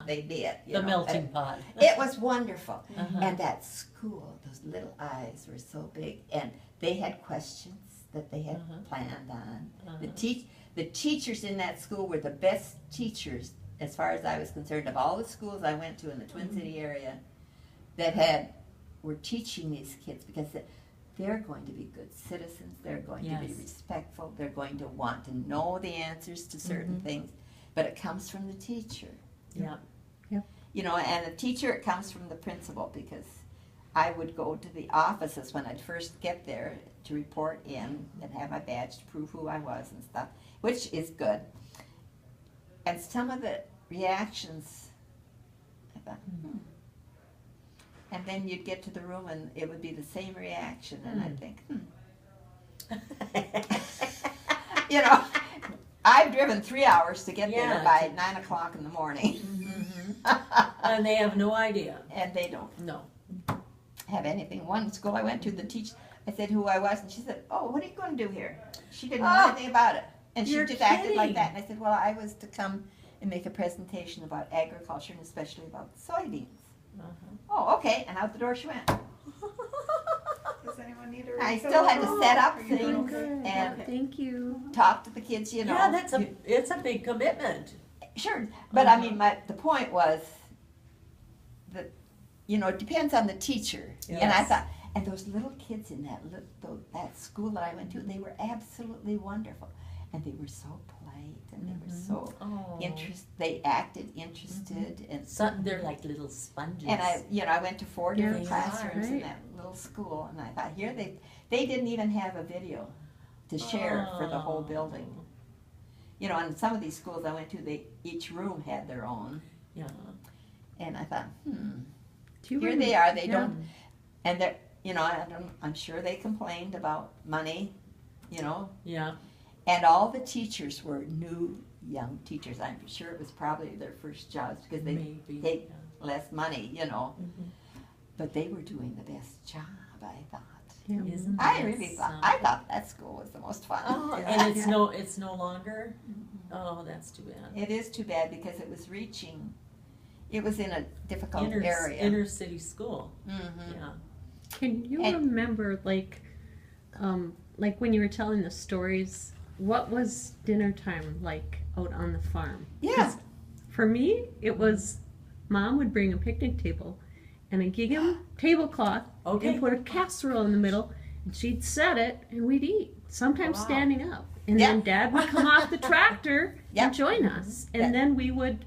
They did. The melting pot. It was wonderful. And that school, those little eyes were so big. And they had questions that they had planned on. The teachers in that school were the best teachers, as far as I was concerned, of all the schools I went to in the Twin City area that were teaching these kids, because they're going to be good citizens, they're going to be respectful, they're going to want to know the answers to certain things, but it comes from the teacher. Yeah. You know, and the teacher, it comes from the principal, because I would go to the offices when I'd first get there to report in and have my badge to prove who I was and stuff, which is good. And some of the reactions, I thought, And then you'd get to the room and it would be the same reaction, and I'd think, You know, I've driven 3 hours to get there by 9 o'clock in the morning. And they have no idea. And they don't have anything. One school I went to, the teacher, I said who I was, and she said, "Oh, what are you going to do here?" She didn't know anything about it. And she just acted like that. And I said, "Well, I was to come and make a presentation about agriculture, and especially about soybeans." Oh, okay. And out the door she went. Does anyone need a I still had to set up Are you doing things okay? and Thank you. talk to the kids, you know. Yeah, it's a big commitment. Sure, but I mean, the point was that, you know, it depends on the teacher. And I thought, and those little kids in that school that I went to, they were absolutely wonderful, and they were so polite, and they were so interested. They acted interested, and They're like little sponges. and I went to 4 different They classrooms are, in that little school, and I thought, here they didn't even have a video to share for the whole building. You know, and some of these schools I went to, each room had their own. Yeah. And I thought, Do you here remember- they are. They don't, and they're, you know, I'm sure they complained about money, you know. Yeah. And all the teachers were new, young teachers. I'm sure it was probably their first jobs, because they take less money, you know. But they were doing the best job, I thought. Yeah. Isn't I that really thought, something? I thought that school was the most fun. Oh, and it's no longer. Oh, that's too bad. It is too bad, because it was in a difficult area. Inner city school. Mm-hmm. Yeah. Can you remember, like when you were telling the stories, what was dinner time like out on the farm? Yeah. 'Cause for me, it was Mom would bring a picnic table and a gingham tablecloth and put a casserole in the middle, and she'd set it and we'd eat, sometimes standing up. And then Dad would come off the tractor and join us. And then we would